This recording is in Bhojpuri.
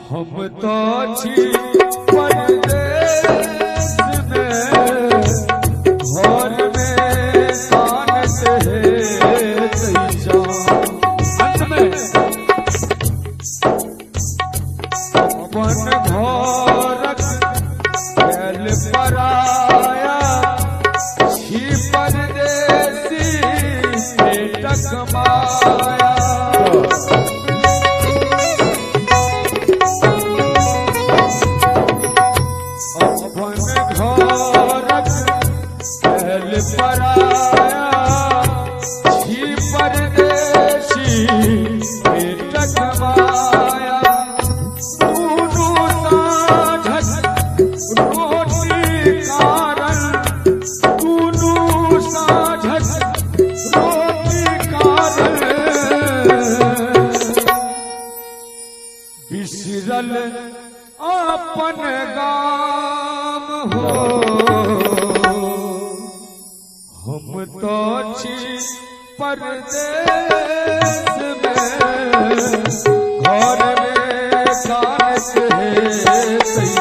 हम तो छी परदेश में, घर में कानत है तैजा। अंत में अपन घरक गैल पराया, छी परदेसी पेटक माया। पराया छी परदेसी पेटक माया। दूनू साझक रोटी कारण, दूनू साझक रोटी कारण, बिसरल अपन गाम हो। हम तो छी परदेश में, घर में कानत है।